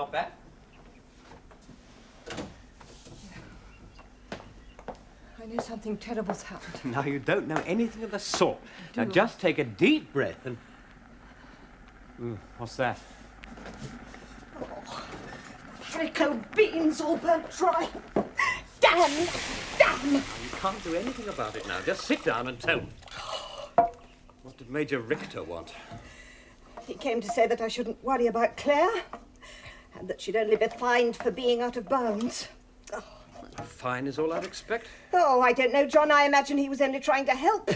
not bad. I know something terrible's happened. Now, you don't know anything of the sort. Now, just take a deep breath and... what's that? Oh, haricot beans all burnt dry. Damn! Damn! Now, you can't do anything about it now. Just sit down and tell me. What did Major Richter want? He came to say that I shouldn't worry about Clare, and that she'd only be fined for being out of bounds. Oh. A fine is all I'd expect. Oh, I don't know, John. I imagine he was only trying to help.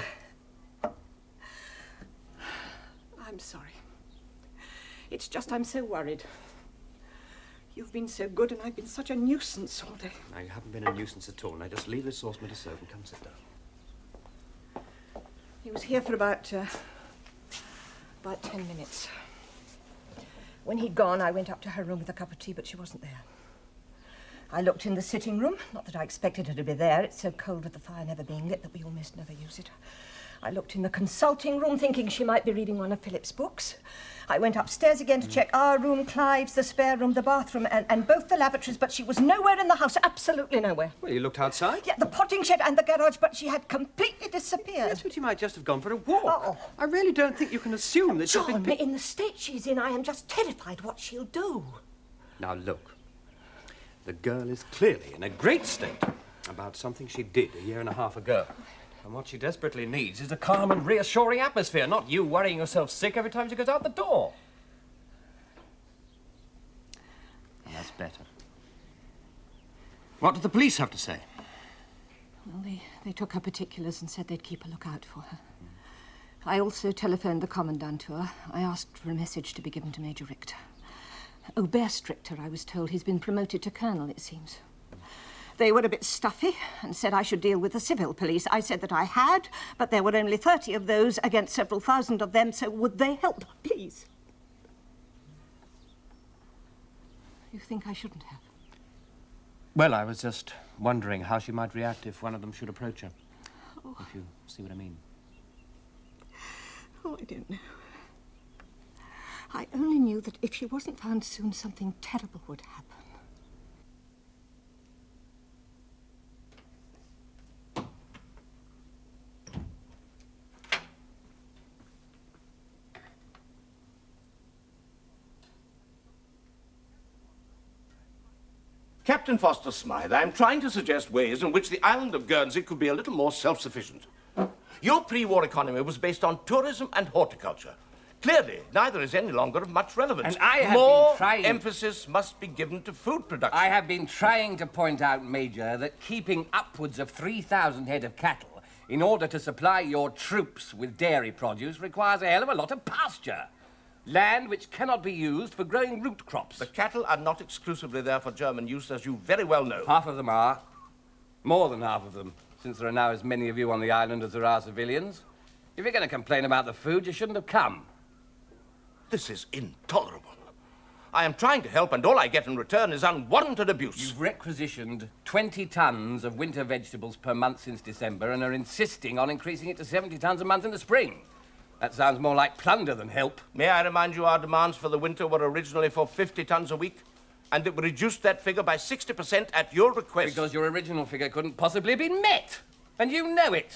I'm sorry. It's just I'm so worried. You've been so good and I've been such a nuisance all day. Now, you haven't been a nuisance at all. Now, just leave this saucepan to serve and come sit down. He was here for about 10 minutes. When he'd gone, I went up to her room with a cup of tea, but she wasn't there. I looked in the sitting room. Not that I expected her to be there. It's so cold with the fire never being lit that we almost never use it. I looked in the consulting room, thinking she might be reading one of Philip's books. I went upstairs again to check our room, Clive's, the spare room, the bathroom, and both the lavatories, but she was nowhere in the house, absolutely nowhere. Well, you looked outside? Yeah, the potting shed and the garage, but she had completely disappeared. Yes, but you might just have gone for a walk. Oh. I really don't think you can assume that John, in the state she's in, I am just terrified what she'll do. Now, look. The girl is clearly in a great state about something she did a year and a half ago. And what she desperately needs is a calm and reassuring atmosphere, not you worrying yourself sick every time she goes out the door. And that's better. What did the police have to say? Well, they took her particulars and said they'd keep a lookout for her. I also telephoned the commandant to her. I asked for a message to be given to Major Richter. Oh, best Richter, I was told. He's been promoted to colonel, it seems. They were a bit stuffy and said I should deal with the civil police. I said that I had, but there were only 30 of those against several thousand of them, so would they help, please? You think I shouldn't have? Well, I was just wondering how she might react if one of them should approach her. Oh. If you see what I mean. Oh, I don't know. I only knew that if she wasn't found soon, something terrible would happen. Captain Foster Smythe, I'm trying to suggest ways in which the island of Guernsey could be a little more self-sufficient. Your pre-war economy was based on tourism and horticulture. Clearly, neither is any longer of much relevance. And I have more been trying... emphasis must be given to food production. I have been trying to point out, Major, that keeping upwards of 3,000 head of cattle in order to supply your troops with dairy produce requires a hell of a lot of pasture. Land which cannot be used for growing root crops. The cattle are not exclusively there for German use, as you very well know. Half of them are. More than half of them, since there are now as many of you on the island as there are civilians. If you're going to complain about the food, you shouldn't have come. This is intolerable. I am trying to help, and all I get in return is unwarranted abuse. You've requisitioned 20 tons of winter vegetables per month since December and are insisting on increasing it to 70 tons a month in the spring. That sounds more like plunder than help. May I remind you our demands for the winter were originally for 50 tons a week, and that we reduced that figure by 60% at your request. Because your original figure couldn't possibly have been met. And you know it.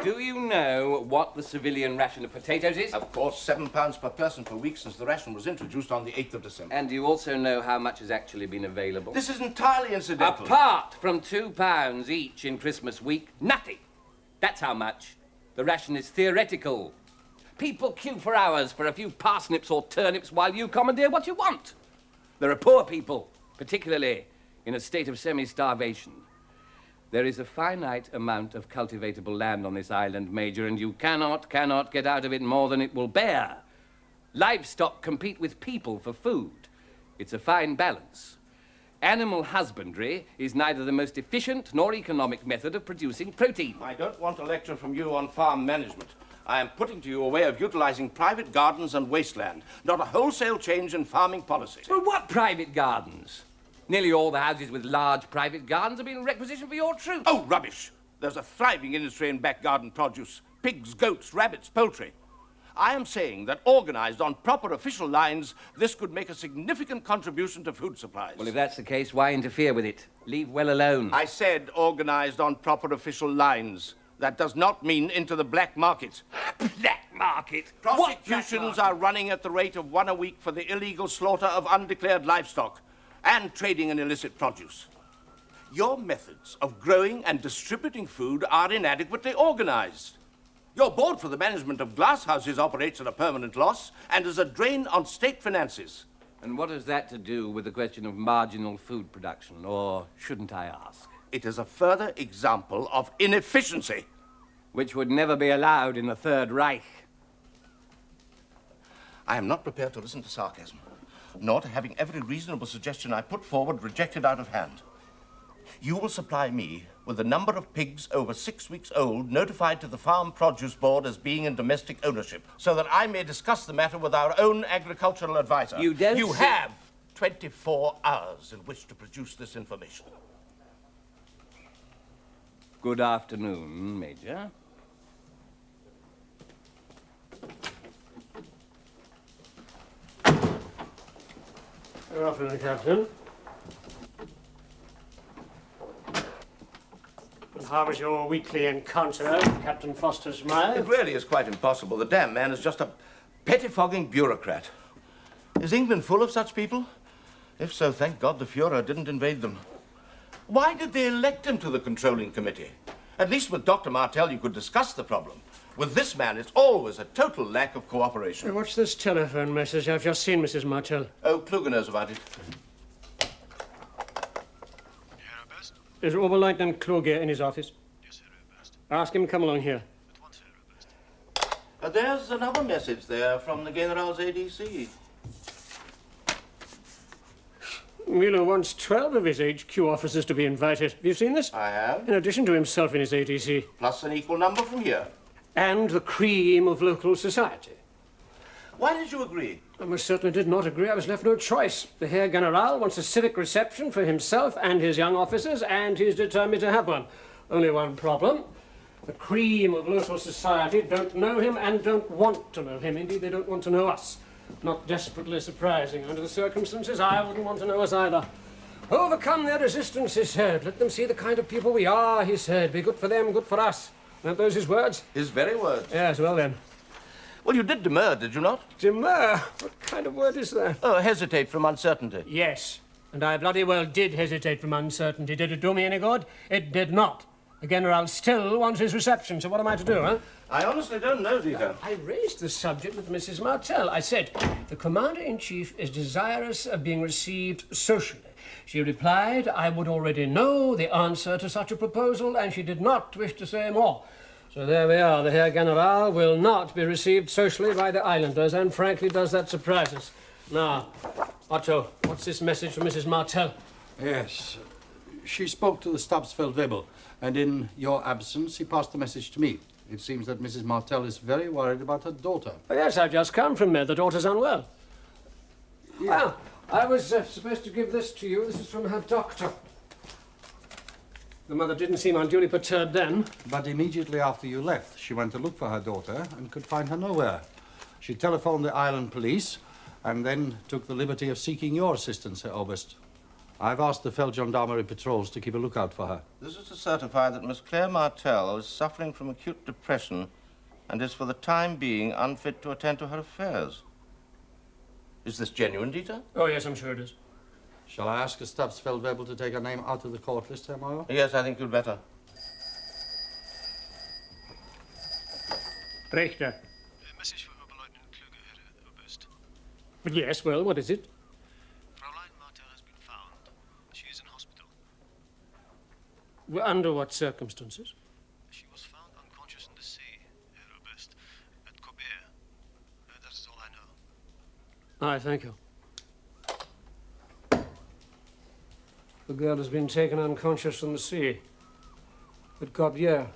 Do you know what the civilian ration of potatoes is? Of course, £7 per person per week since the ration was introduced on the 8th of December. And you also know how much has actually been available? This is entirely incidental. Apart from £2 each in Christmas week, nothing. That's how much. The ration is theoretical. People queue for hours for a few parsnips or turnips while you commandeer what you want. There are poor people, particularly in a state of semi-starvation. There is a finite amount of cultivatable land on this island, Major, and you cannot get out of it more than it will bear. Livestock compete with people for food. It's a fine balance. Animal husbandry is neither the most efficient nor economic method of producing protein. I don't want a lecture from you on farm management. I am putting to you a way of utilizing private gardens and wasteland, not a wholesale change in farming policy. Well, what private gardens? Nearly all the houses with large private gardens have been requisitioned for your troops. Oh, rubbish. There's a thriving industry in back garden produce. Pigs, goats, rabbits, poultry. I am saying that organized on proper official lines, this could make a significant contribution to food supplies. Well, if that's the case, why interfere with it? Leave well alone. I said organized on proper official lines. That does not mean into the black market. Black market? Prosecutions are running at the rate of 1 a week for the illegal slaughter of undeclared livestock and trading in illicit produce. Your methods of growing and distributing food are inadequately organized. Your board for the management of glasshouses operates at a permanent loss and is a drain on state finances. And what has that to do with the question of marginal food production, or shouldn't I ask? It is a further example of inefficiency. Which would never be allowed in the Third Reich. I am not prepared to listen to sarcasm, nor to having every reasonable suggestion I put forward rejected out of hand. You will supply me with the number of pigs over 6 weeks old notified to the Farm Produce Board as being in domestic ownership, so that I may discuss the matter with our own agricultural advisor. You don't You have 24 hours in which to produce this information. Good afternoon, Major. Good afternoon, Captain. And how was your weekly encounter with Captain Foster's mile? It really is quite impossible. The damn man is just a pettifogging bureaucrat. Is England full of such people? If so, thank God the Fuhrer didn't invade them. Why did they elect him to the controlling committee? At least with Dr. Martell you could discuss the problem. With this man, it's always a total lack of cooperation. Hey, what's this telephone message? I've just seen Mrs. Martell. Oh, Kluger knows about it. Is Oberleutnant Kluge in his office? Yes, Herr Oberst. Ask him to come along here. At once, Herr Oberst. There's another message there from the General's ADC. Milo wants 12 of his HQ officers to be invited. Have you seen this? I have. In addition to himself and his ADC. Plus an equal number from here. And the cream of local society. Why did you agree? I most certainly did not agree. I was left no choice. The Herr General wants a civic reception for himself and his young officers, and he's determined to have one. Only one problem. The cream of local society don't know him and don't want to know him. Indeed, they don't want to know us. Not desperately surprising. Under the circumstances, I wouldn't want to know us either. Overcome their resistance, he said. Let them see the kind of people we are, he said. Be good for them, good for us. Weren't those his words? His very words. Yes, well then. Well, you did demur, did you not? Demur? What kind of word is that? Oh, hesitate from uncertainty. Yes, and I bloody well did hesitate from uncertainty. Did it do me any good? It did not. The General still wants his reception, so what am I to do, huh? I honestly don't know, Dieter. I raised the subject with Mrs. Martell. I said, the Commander-in-Chief is desirous of being received socially. She replied, I would already know the answer to such a proposal, and she did not wish to say more. So there we are. The Herr General will not be received socially by the islanders, and frankly does that surprise us. Now, Otto, what's this message from Mrs. Martell? Yes. She spoke to the Stabsfeldwebel, and in your absence, he passed the message to me. It seems that Mrs. Martell is very worried about her daughter. Oh, yes, I've just come from there. The daughter's unwell. Yeah. Well, I was supposed to give this to you. This is from her doctor. The mother didn't seem unduly perturbed then. But immediately after you left, she went to look for her daughter and could find her nowhere. She telephoned the island police and then took the liberty of seeking your assistance, Herr Oberst. I've asked the Feldgendarmerie patrols to keep a lookout for her. This is to certify that Miss Clare Martell is suffering from acute depression and is for the time being unfit to attend to her affairs. Is this genuine, Dieter? Oh, yes, I'm sure it is. Shall I ask the Stabsfeldwebel to take her name out of the court list, Herr Major? Yes, I think you'd better. Richter. A message for Oberleutnant Kluge, Herr Oberst. Yes, well, what is it? Fräulein Martell has been found. She is in hospital. Well, under what circumstances? She was found unconscious in the sea, Herr Oberst, at Colbert. That is all I know. Aye, thank you. The girl has been taken unconscious in the sea. At Colbert.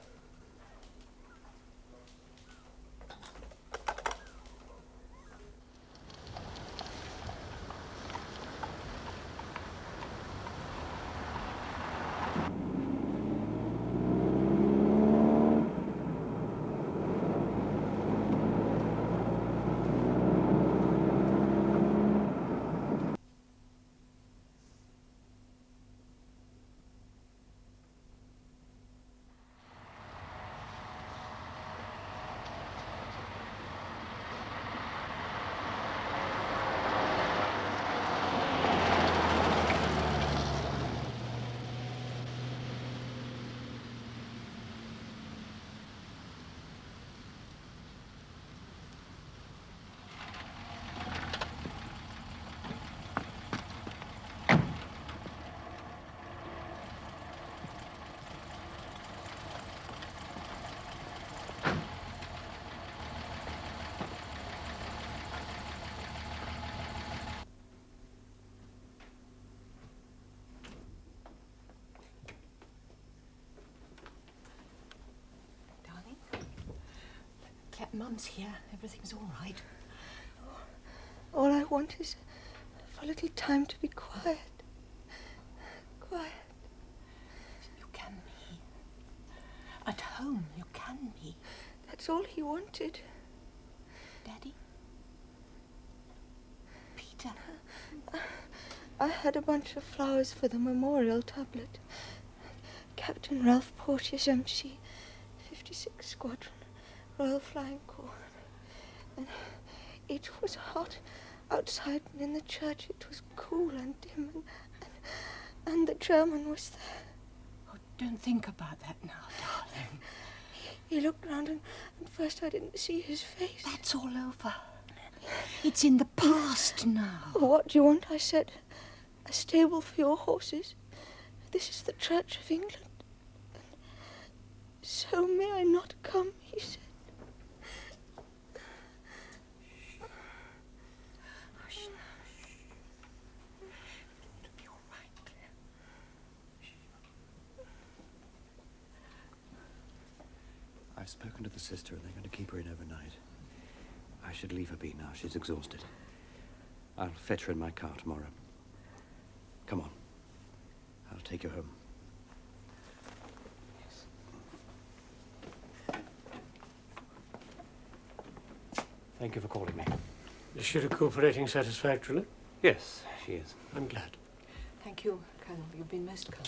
Mum's here. Everything's all right. All I want is for a little time to be quiet. Quiet. You can be. At home, you can be. That's all he wanted. Daddy? Peter? I had a bunch of flowers for the memorial tablet. Captain Ralph Porteous, MC, 56 Squadron, Royal Flying Corps. And it was hot outside, and in the church it was cool and dim, and the German was there. Oh, don't think about that now, darling. He looked round, and at first I didn't see his face. That's all over. It's in the past now. What do you want? I said. A stable for your horses. This is the Church of England. So may I not come, he said. Hush now. It'll be all right, Claire. I've spoken to the sister and they're going to keep her in overnight. I should leave her be now. She's exhausted. I'll fetch her in my car tomorrow. Come on. I'll take you home. Thank you for calling me. Is she recuperating satisfactorily? Yes, she is. I'm glad. Thank you, Colonel. You've been most kind.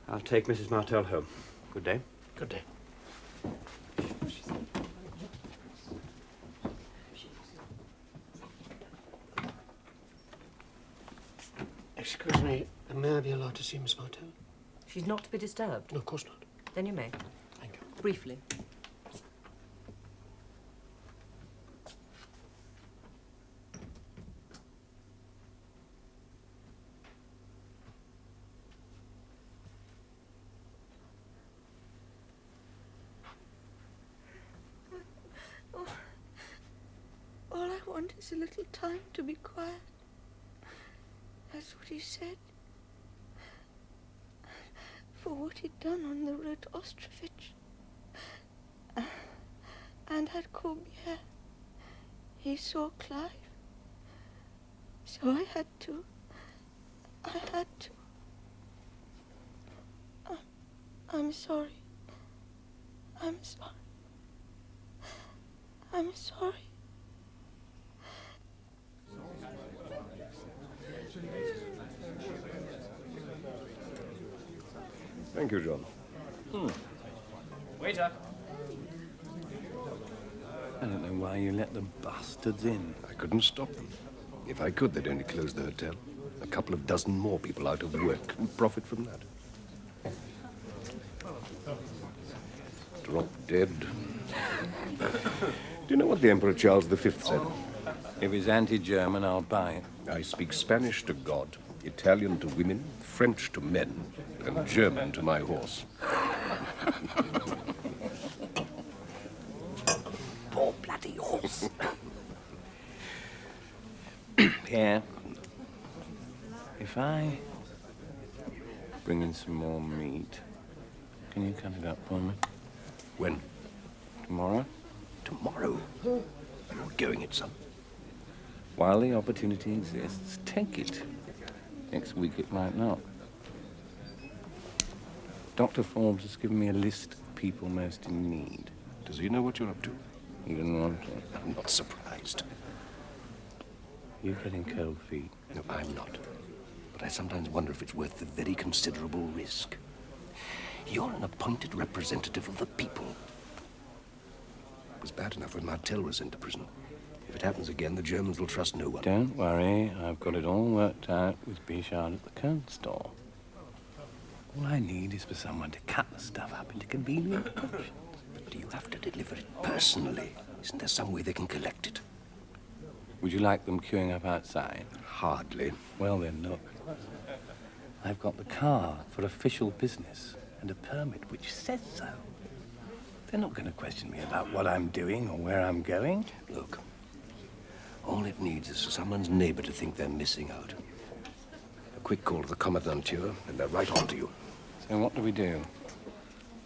I'll take Mrs. Martell home. Good day. Good day. Excuse me, may I be allowed to see Miss Martell? She's not to be disturbed. No, of course not. Then you may. Thank you. Briefly. All I want is a little time to be quiet. That's what he said. For what he'd done on the road to Ostrovich. And at Corbière. He saw Clive. So I had to. I'm sorry. I'm sorry. I'm sorry. Thank you, John. Waiter. I don't know why you let the bastards in. I couldn't stop them. If I could, they'd only close the hotel. A couple of dozen more people out of work and profit from that. Drop dead. Do you know what the Emperor Charles V said? If it's anti-German, I'll buy it. I speak Spanish to God, Italian to women, French to men, and German to my horse. Poor bloody horse. Pierre, if I bring in some more meat, can you cut it up for me? When? Tomorrow? Tomorrow? You're going it, son. While the opportunity exists, take it. Next week it might not. Dr. Forbes has given me a list of people most in need. Does he know what you're up to? He didn't want to. I'm not surprised. You're getting cold feet. No, I'm not. But I sometimes wonder if it's worth the very considerable risk. You're an appointed representative of the people. It was bad enough when Martell was sent to prison. If it happens again, the Germans will trust no one. Don't worry. I've got it all worked out with Bichard at the cone store. All I need is for someone to cut the stuff up into convenient portions. But do you have to deliver it personally? Isn't there some way they can collect it? Would you like them queuing up outside? Hardly. Well then, look. I've got the car for official business and a permit which says so. They're not going to question me about what I'm doing or where I'm going. Look, all it needs is for someone's neighbor to think they're missing out. A quick call to the commandanture, and they're right on to you. So what do we do?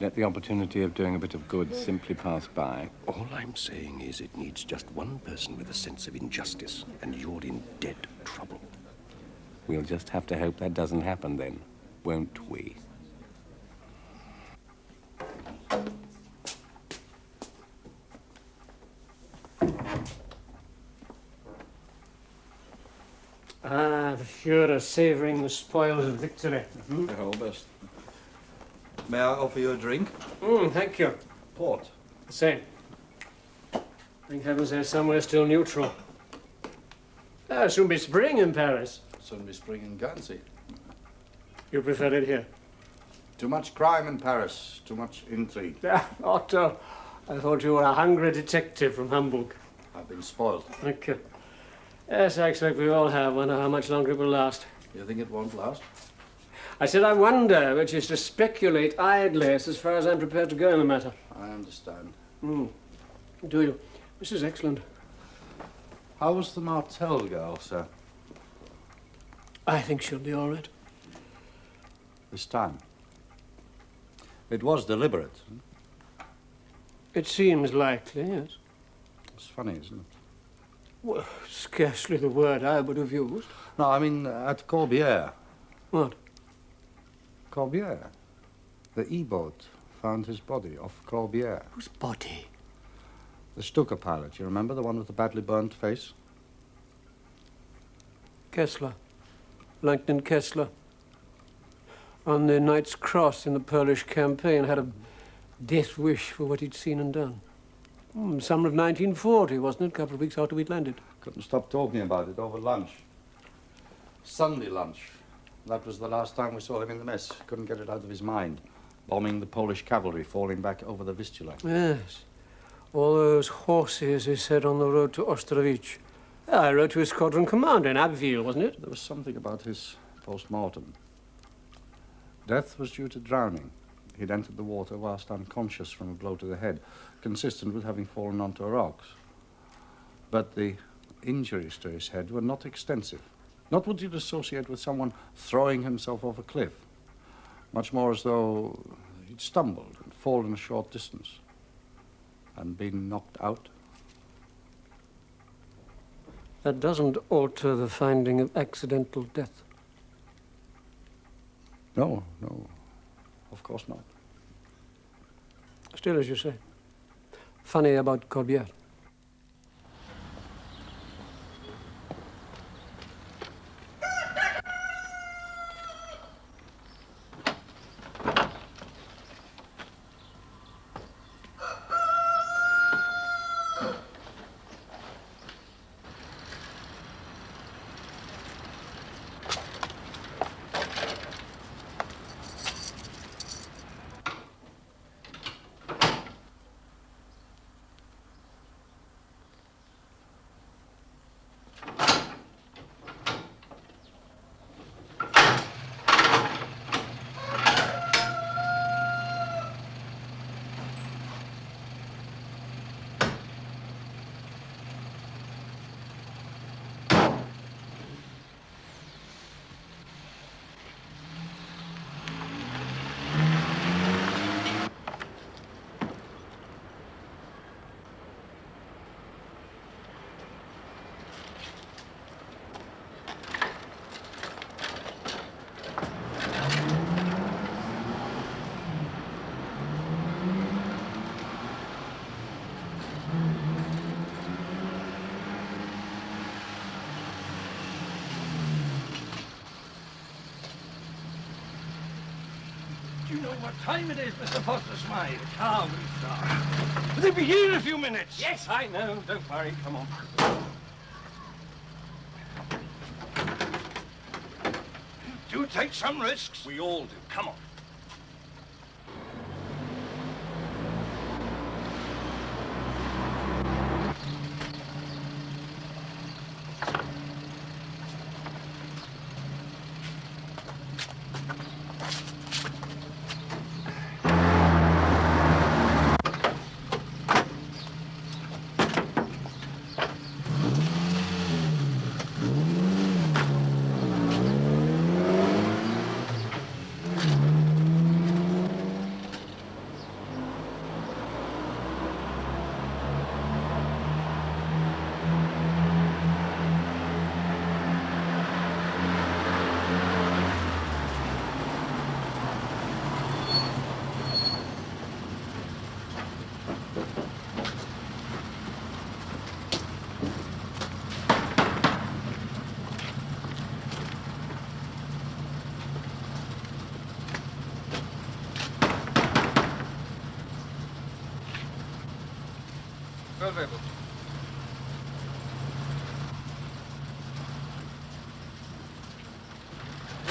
Let the opportunity of doing a bit of good simply pass by. All I'm saying is it needs just one person with a sense of injustice, and you're in dead trouble. We'll just have to hope that doesn't happen then, won't we? Ah, the Führer savouring the spoils of victory. All best. May I offer you a drink? Thank you. Port. The same. Thank heavens there's somewhere still neutral. There'll soon be spring in Paris. Soon be spring in Guernsey. You prefer it here? Too much crime in Paris. Too much intrigue. Otto, I thought you were a hungry detective from Hamburg. I've been spoiled. Thank you. Yes, I expect we all have. Wonder how much longer it will last. You think it won't last? I said I wonder, which is to speculate idly as far as I'm prepared to go in the matter. I understand. Do you? This is excellent. How was the Martel girl, sir? I think she'll be all right. This time? It was deliberate. It seems likely, yes. It's funny, isn't it? Well, scarcely the word I would have used. No, I mean at Corbière. What? Corbière. The E-boat found his body off Corbière. Whose body? The Stuka pilot, you remember? The one with the badly burnt face? Kessler. Langton Kessler. On the Knight's Cross in the Polish campaign, had a death wish for what he'd seen and done. Summer of 1940, wasn't it? A couple of weeks after we'd landed. Couldn't stop talking about it over lunch. Sunday lunch. That was the last time we saw him in the mess. Couldn't get it out of his mind. Bombing the Polish cavalry, falling back over the Vistula. Yes. All those horses, he said, on the road to Ostrovich. I wrote to his squadron commander in Abbeville, wasn't it? There was something about his post-mortem. Death was due to drowning. He'd entered the water whilst unconscious from a blow to the head, consistent with having fallen onto rocks. But the injuries to his head were not extensive. Not what you'd associate with someone throwing himself off a cliff. Much more as though he'd stumbled and fallen a short distance and been knocked out. That doesn't alter the finding of accidental death. No, of course not. Still, as you say, funny about Corbière. You know what time it is, Mr. Foster Smythe. Calm, sir. They'll be here in a few minutes. Yes, I know. Don't worry. Come on. Do take some risks. We all do. Come on.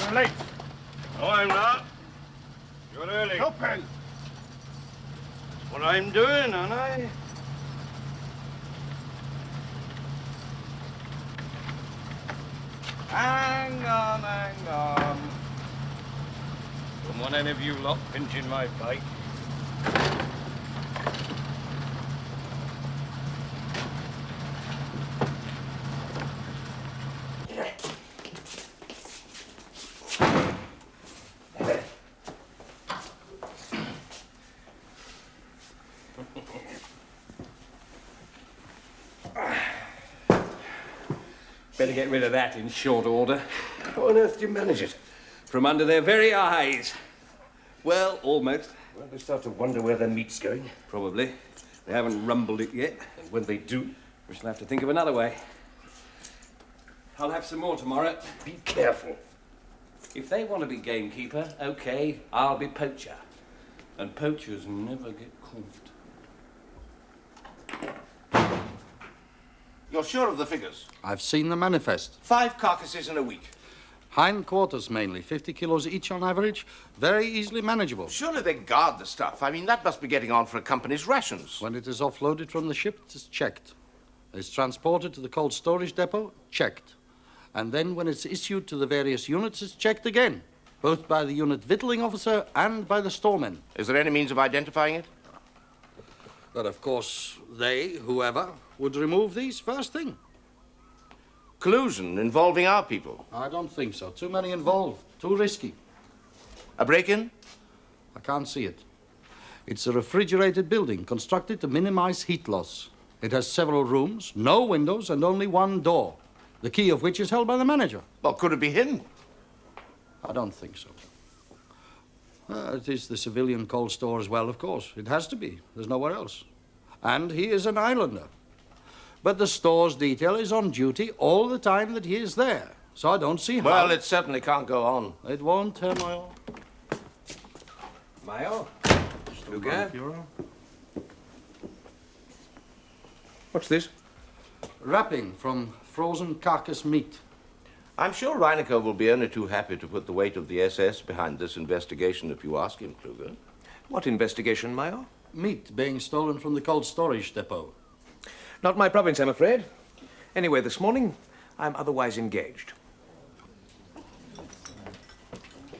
You're late. No, I'm not. You're early. Open! That's what I'm doing, aren't I? Hang on, hang on. Don't want any of you lot pinching my bike. Better get rid of that in short order. How on earth do you manage it? From under their very eyes. Well, almost. Well, they start to wonder where the meat's going. Probably. They haven't rumbled it yet. And when they do, We shall have to think of another way. I'll have some more tomorrow. be careful. If they want to be gamekeeper, okay, I'll be poacher. And poachers never get caught. You're sure of the figures? I've seen the manifest. 5 carcasses in a week. Hind quarters mainly, 50 kilos each on average. Very easily manageable. Surely they guard the stuff. I mean, that must be getting on for a company's rations. When it is offloaded from the ship, it is checked. It's transported to the cold storage depot, checked. And then when it's issued to the various units, it's checked again, both by the unit victualling officer and by the storemen. Is there any means of identifying it? But of course, they, whoever, would remove these first thing. Collusion involving our people. I don't think so. Too many involved. Too risky. A break-in? I can't see it. It's a refrigerated building constructed to minimize heat loss. It has several rooms, no windows, and only one door, the key of which is held by the manager. Well, could it be him? I don't think so. It is the civilian cold store as well, of course. It has to be. There's nowhere else. And he is an islander. But the store's detail is on duty all the time that he is there. So I don't see how... Well, it certainly can't go on. It won't, Herr Major. Major? Führer. What's this? Wrapping from frozen carcass meat. I'm sure Richter will be only too happy to put the weight of the SS behind this investigation if you ask him, Kluger. What investigation, Major? Meat being stolen from the cold storage depot. Not my province, I'm afraid. Anyway, this morning, I'm otherwise engaged.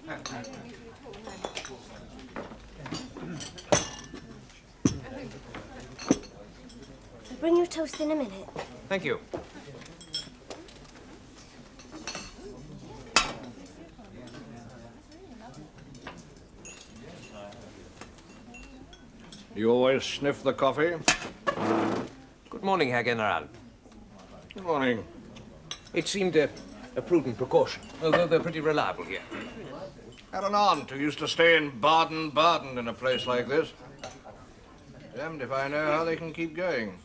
I'll bring your toast in a minute. Thank you. You always sniff the coffee? Good morning, Herr General. Good morning. It seemed a prudent precaution, although they're pretty reliable here. Had an aunt who used to stay in Baden-Baden in a place like this. Damned if I know how they can keep going.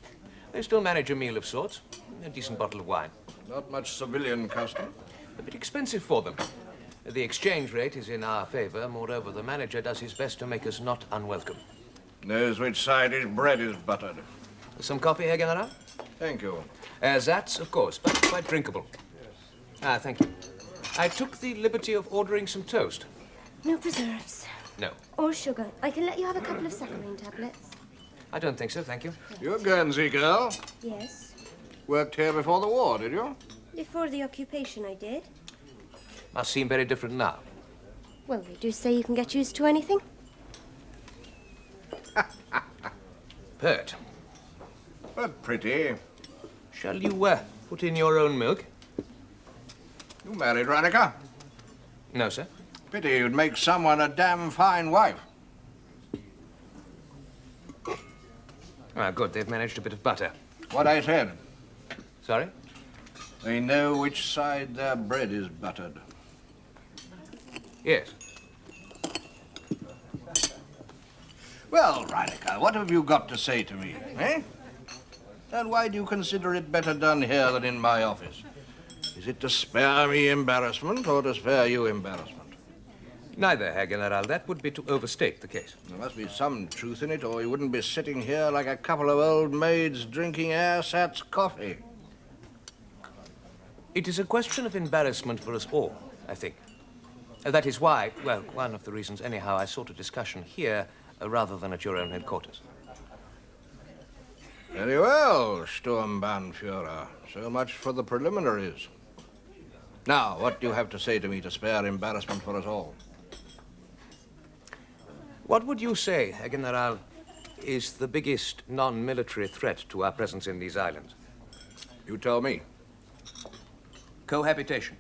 They still manage a meal of sorts, a decent bottle of wine. Not much civilian custom. A bit expensive for them. The exchange rate is in our favor. Moreover, the manager does his best to make us not unwelcome. Knows which side his bread is buttered. Some coffee, Herr General? Thank you. Ersatz, of course, but quite drinkable. Ah, thank you. I took the liberty of ordering some toast. No preserves. No, Or sugar. I can let you have a couple of saccharine tablets. I don't think so, thank you. You're a Guernsey girl. Yes. Worked here before the war, did you? Before the occupation, I did. Must seem very different now. Well, they do say you can get used to anything. Pert. But pretty. Shall you put in your own milk? You married, Richter? No, sir. Pity you'd make someone a damn fine wife. Ah, good. They've managed a bit of butter. What I said. Sorry? They know which side their bread is buttered. Yes. Well, Richter, what have you got to say to me, eh? And why do you consider it better done here than in my office? Is it to spare me embarrassment or to spare you embarrassment? Neither, Herr General. That would be to overstate the case. There must be some truth in it, or you wouldn't be sitting here like a couple of old maids drinking ersatz coffee. It is a question of embarrassment for us all, I think. That is why, well, one of the reasons, anyhow, I sought a discussion here rather than at your own headquarters. Very well, Sturmbannführer. So much for the preliminaries. Now, what do you have to say to me to spare embarrassment for us all? What would you say, Herr General, is the biggest non-military threat to our presence in these islands? You tell me. Cohabitation.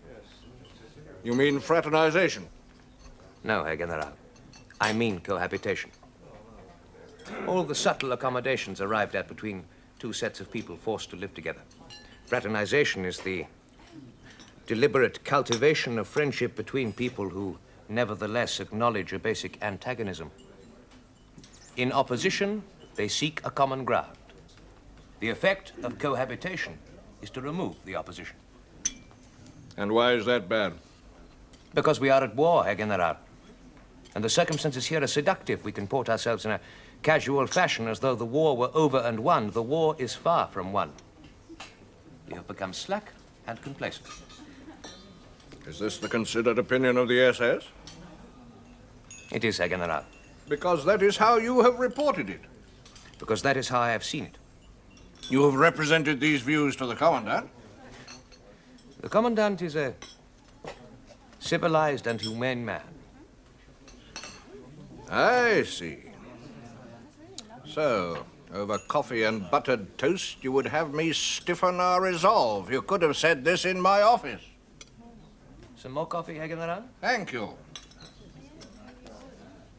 You mean fraternization? No, Herr General. I mean cohabitation. All the subtle accommodations arrived at between two sets of people forced to live together. Fraternization is the deliberate cultivation of friendship between people who nevertheless acknowledge a basic antagonism. In opposition, they seek a common ground. The effect of cohabitation is to remove the opposition. And why is that bad? Because we are at war, Herr General. And the circumstances here are seductive. We comport ourselves in a casual fashion as though the war were over and won. The war is far from won. We have become slack and complacent. Is this the considered opinion of the SS? It is, Herr General. Because that is how you have reported it. Because that is how I have seen it. You have represented these views to the Commandant? The Commandant is a civilized and humane man. I see. So, over coffee and buttered toast, you would have me stiffen our resolve. You could have said this in my office. Some more coffee, Herr General? Thank you.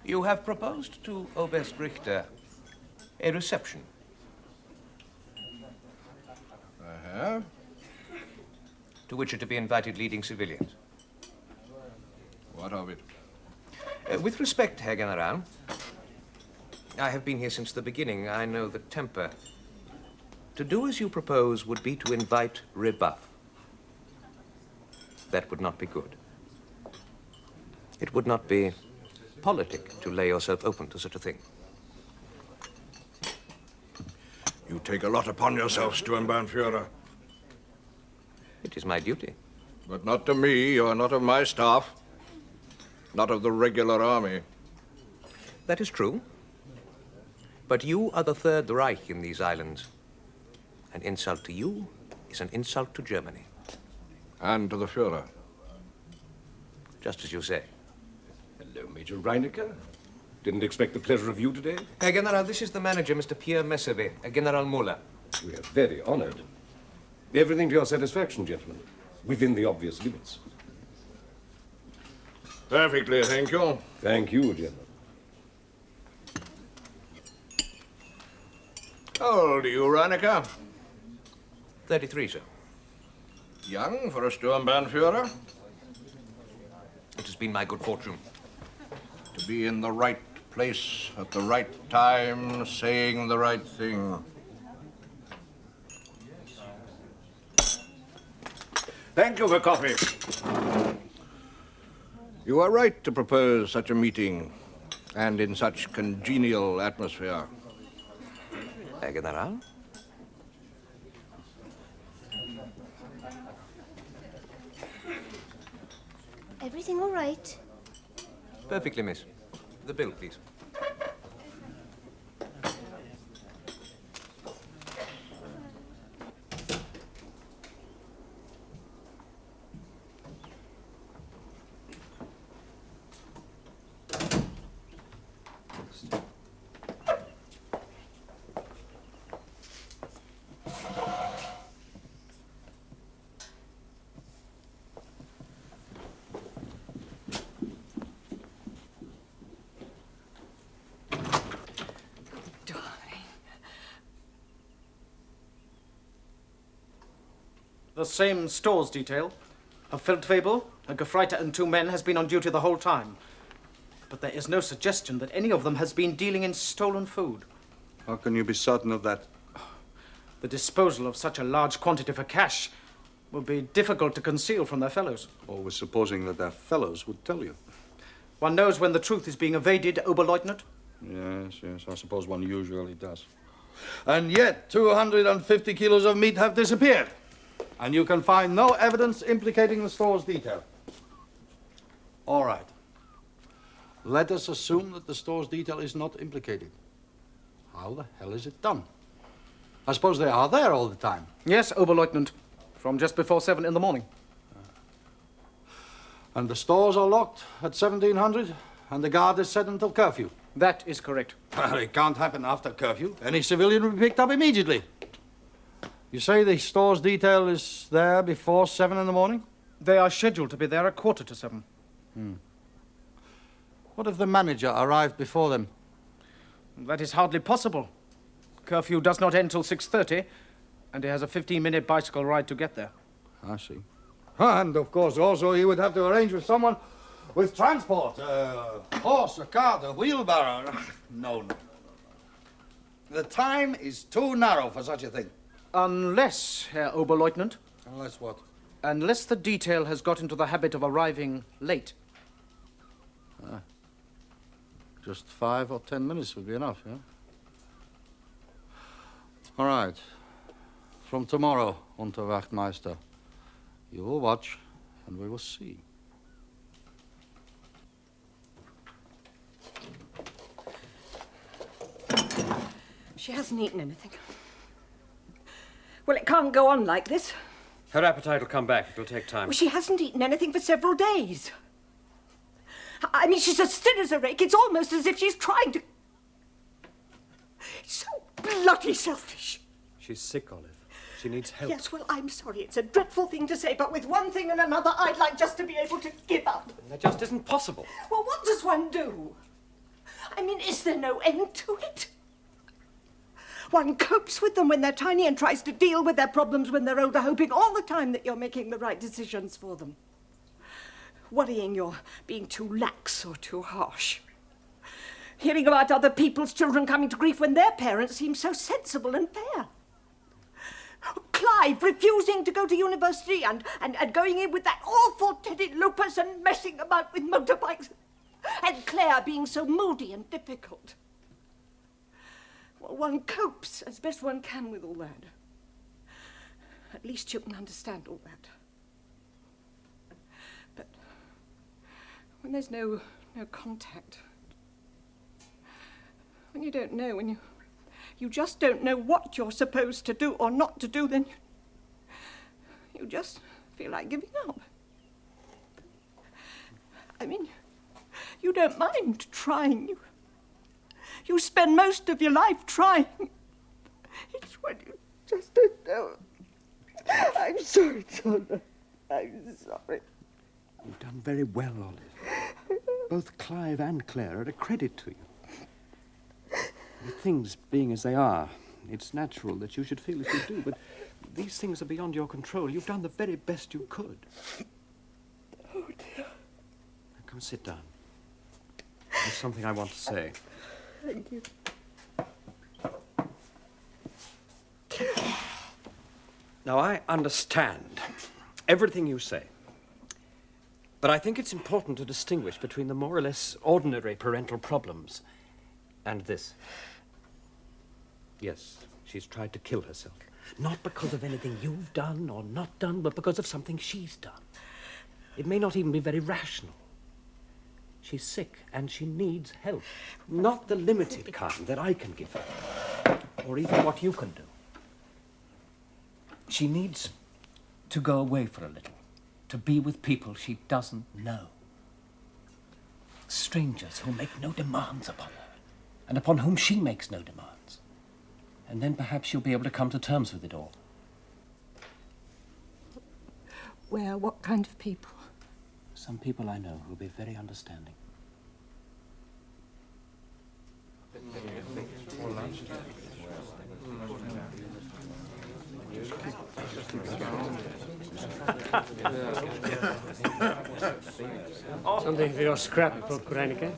You have proposed to Oberst Richter a reception. I have? To which are to be invited leading civilians. What of it? With respect, Herr General, I have been here since the beginning. I know the temper. To do as you propose would be to invite rebuff. That would not be good. It would not be politic to lay yourself open to such a thing. You take a lot upon yourself, Sturmbannführer. It is my duty. But not to me. You are not of my staff. Not of the regular army. That is true. But you are the Third Reich in these islands. An insult to you is an insult to Germany. And to the Führer. Just as you say. Hello, Major Richter. Didn't expect the pleasure of you today. Herr General, this is the manager, Mr. Pierre Messerby, General Muller. We are very honored. Everything to your satisfaction, gentlemen. Within the obvious limits. Perfectly, thank you. Thank you, General. How old are you, Richter? 33, sir. Young for a Sturmbannführer? It has been my good fortune. To be in the right place at the right time, saying the right thing. Thank you for coffee. You are right to propose such a meeting, and in such congenial atmosphere. Herr General? Everything all right? Perfectly, miss. The bill, please. The same stores detail. A Feldwebel, a Gefreiter, and 2 men has been on duty the whole time. But there is no suggestion that any of them has been dealing in stolen food. How can you be certain of that? The disposal of such a large quantity for cash would be difficult to conceal from their fellows. Always supposing that their fellows would tell you. One knows when the truth is being evaded, Oberleutnant. Yes, I suppose one usually does. And yet, 250 kilos of meat have disappeared. And you can find no evidence implicating the store's detail. All right. Let us assume that the store's detail is not implicated. How the hell is it done? I suppose they are there all the time. Yes, Oberleutnant. From just before 7 in the morning. And the stores are locked at 1700, and the guard is set until curfew. That is correct. Well, it can't happen after curfew. Any civilian will be picked up immediately. You say the store's detail is there before 7 in the morning? They are scheduled to be there at 7:15. What if the manager arrived before them? That is hardly possible. Curfew does not end till 6:30, and he has a 15-minute bicycle ride to get there. I see. And, of course, also he would have to arrange with someone with transport. A horse, a cart, a wheelbarrow. No. The time is too narrow for such a thing. Unless, Herr Oberleutnant. Unless what? Unless the detail has got into the habit of arriving late. Just 5 or 10 minutes would be enough, yeah? All right. From tomorrow, Unterwachtmeister. You will watch, and we will see. She hasn't eaten anything. Well, it can't go on like this. Her appetite will come back. It will take time. Well, she hasn't eaten anything for several days. I mean, she's as thin as a rake. It's almost as if she's trying to... It's so bloody selfish. She's sick, Olive. She needs help. Yes, well, I'm sorry. It's a dreadful thing to say, but with one thing and another, I'd like just to be able to give up. That just isn't possible. Well, what does one do? I mean, is there no end to it? One copes with them when they're tiny and tries to deal with their problems when they're older, hoping all the time that you're making the right decisions for them. Worrying you're being too lax or too harsh. Hearing about other people's children coming to grief when their parents seem so sensible and fair. Clive refusing to go to university and going in with that awful Teddy Lupus and messing about with motorbikes. And Clare being so moody and difficult. Well, one copes as best one can with all that. At least you can understand all that. But when there's no contact, when you don't know, when you just don't know what you're supposed to do or not to do, then you just feel like giving up. I mean, you don't mind trying. You spend most of your life trying. It's when you just don't know. I'm sorry, John. I'm sorry. You've done very well, Olive. Both Clive and Clare are a credit to you. With things being as they are, it's natural that you should feel as you do, but these things are beyond your control. You've done the very best you could. Oh, dear. Now, come sit down. There's something I want to say. Thank you. Now, I understand everything you say, but I think it's important to distinguish between the more or less ordinary parental problems and this. Yes, she's tried to kill herself. Not because of anything you've done or not done, but because of something she's done. It may not even be very rational. She's sick and she needs help. Not the limited kind that I can give her, or even what you can do. She needs to go away for a little, to be with people she doesn't know. Strangers who make no demands upon her, and upon whom she makes no demands. And then perhaps she'll be able to come to terms with it all. Where? What kind of people? Some people I know who'll be very understanding. Something for your scrapbook, Reineke.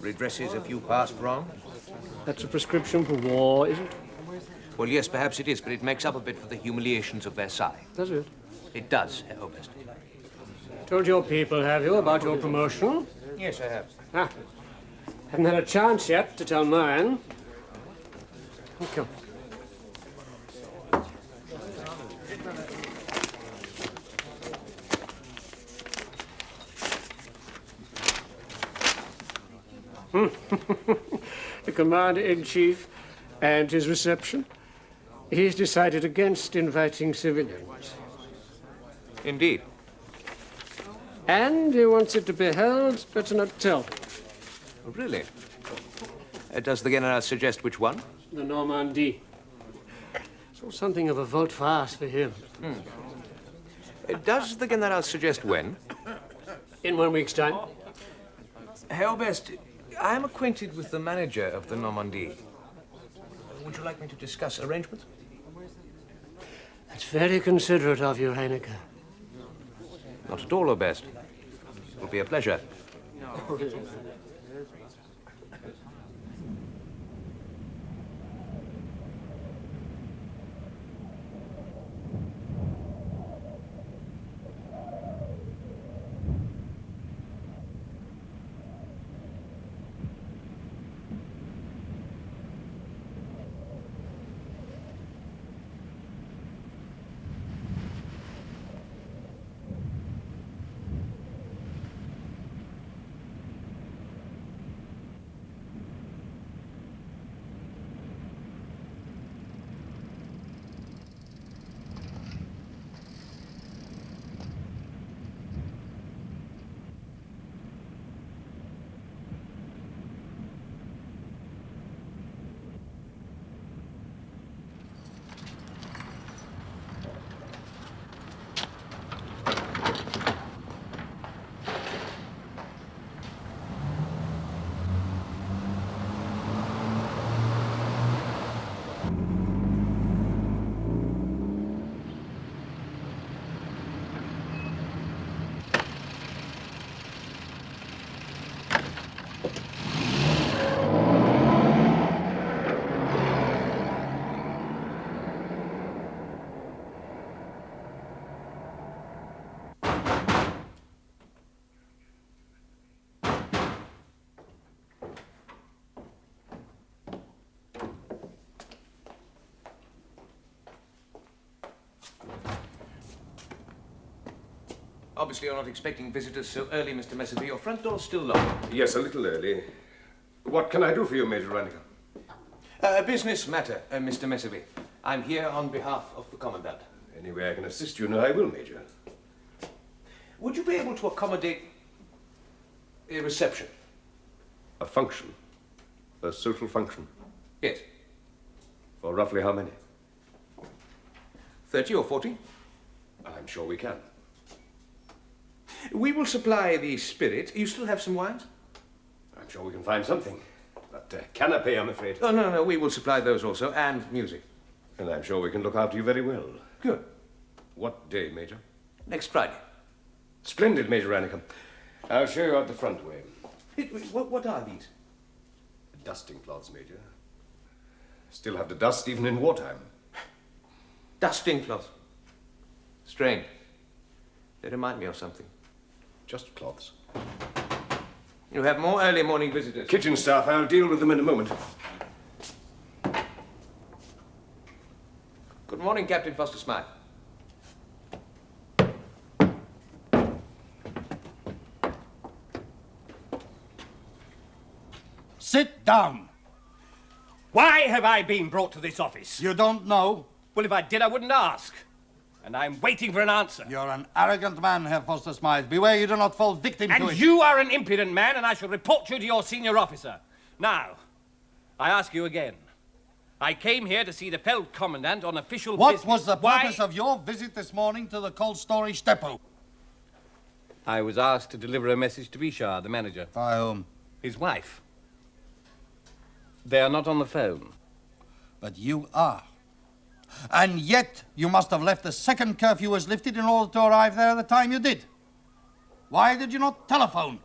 Redresses a few past wrongs? That's a prescription for war, is it? Well, yes, perhaps it is, but it makes up a bit for the humiliations of Versailles. Does it? It does, Herr Oberst. Told your people, have you, about your promotion? Yes, I have. Ah, haven't had a chance yet to tell mine. Okay. The Commander-in-Chief and his reception. He's decided against inviting civilians. Indeed. And he wants it to be held at an hotel. Oh, really? Does the General suggest which one? The Normandie. So something of a volte-face for him. Does the General suggest when? In 1 week's time. Herr Oberst, I am acquainted with the manager of the Normandie. Would you like me to discuss arrangements? That's very considerate of you, Heineke. Not at all, Oberst. It will be a pleasure. Obviously, you're not expecting visitors so early, Mr. Messervy. Your front door's still locked. Yes, a little early. What can I do for you, Major Reinecker? A business matter, Mr. Messervy. I'm here on behalf of the Commandant. Any way I can assist you, no, I will, Major. Would you be able to accommodate a reception? A function? A social function? Yes. For roughly how many? 30 or 40? I'm sure we can. We will supply the spirit. You still have some wines? I'm sure we can find something. But canapé, I'm afraid. Oh, no, we will supply those also, and music. And I'm sure we can look after you very well. Good. What day, Major? Next Friday. Splendid, Major Reinecker. I'll show you out the front way. What are these? Dusting cloths, Major. Still have to dust even in wartime. Dusting cloths. Strange. They remind me of something. Just cloths. You have more early morning visitors. Kitchen staff, I'll deal with them in a moment. Good morning, Captain Foster Smythe. Sit down. Why have I been brought to this office? You don't know? Well, if I did, I wouldn't ask. And I'm waiting for an answer. You're an arrogant man, Herr Foster Smythe. Beware you do not fall victim to it. And you are an impudent man, and I shall report you to your senior officer. Now, I ask you again. I came here to see the Feld Commandant on official business. What was the purpose of your visit this morning to the cold storage depot? I was asked to deliver a message to Richard, the manager. By whom? His wife. They are not on the phone. But you are. And yet, you must have left the second curfew was lifted in order to arrive there at the time you did. Why did you not telephone?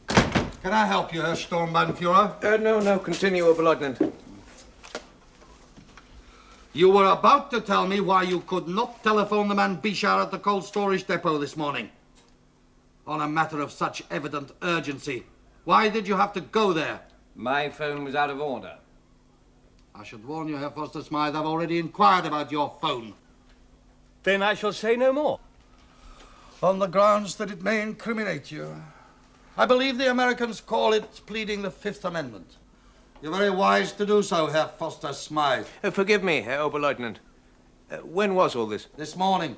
Can I help you, Herr Sturmbannführer? No, continue, Oberleutnant. You were about to tell me why you could not telephone the man Bichard at the cold storage depot this morning. On a matter of such evident urgency. Why did you have to go there? My phone was out of order. I should warn you, Herr Foster Smythe, I've already inquired about your phone. Then I shall say no more. On the grounds that it may incriminate you. I believe the Americans call it pleading the Fifth Amendment. You're very wise to do so, Herr Foster Smythe. Forgive me, Herr Oberleutnant. When was all this? This morning.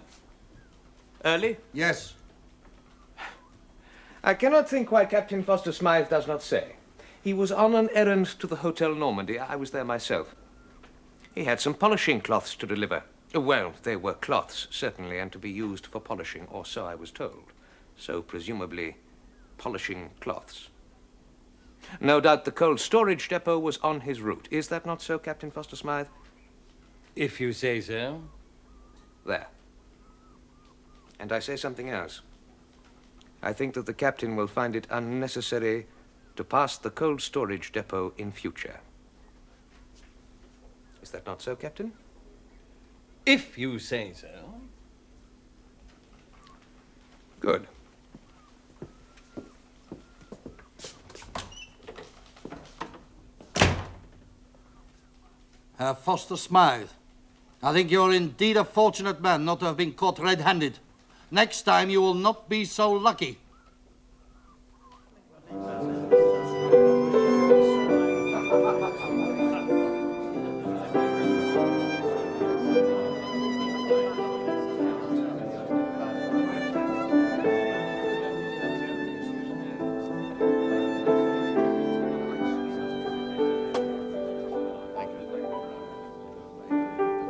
Early? Yes. I cannot think why Captain Foster Smythe does not say. He was on an errand to the Hotel Normandy. I was there myself. He had some polishing cloths to deliver. Well, they were cloths, certainly, and to be used for polishing, or so I was told. So, presumably, polishing cloths. No doubt the cold storage depot was on his route. Is that not so, Captain Foster Smythe? If you say so. There. And I say something else. I think that the captain will find it unnecessary to pass the cold storage depot in future. Is that not so, Captain? If you say so. Good. Herr Foster Smythe, I think you're indeed a fortunate man not to have been caught red-handed. Next time you will not be so lucky.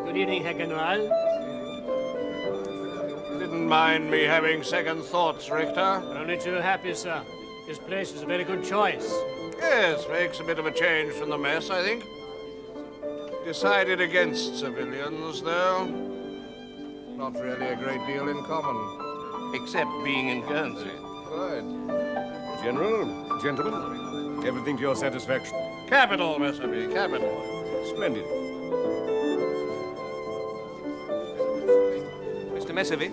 Good evening, Herr General. Didn't mind me having second thoughts, Richter. Only too happy, sir. This place is a very good choice. Yes, makes a bit of a change from the mess, I think. Decided against civilians, though. Not really a great deal in common. Except being in Guernsey. Right. General, gentlemen, everything to your satisfaction. Capital, Messerby, capital. Splendid. Mr. Messervy?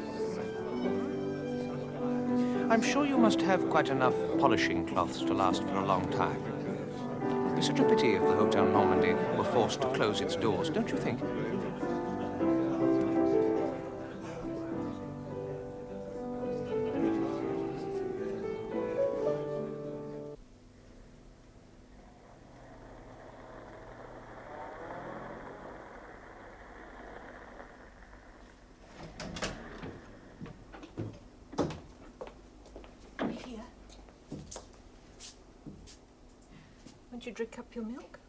I'm sure you must have quite enough polishing cloths to last for a long time. It'd be such a pity if the Hotel Normandy were forced to close its doors, don't you think? Won't you drink up your milk?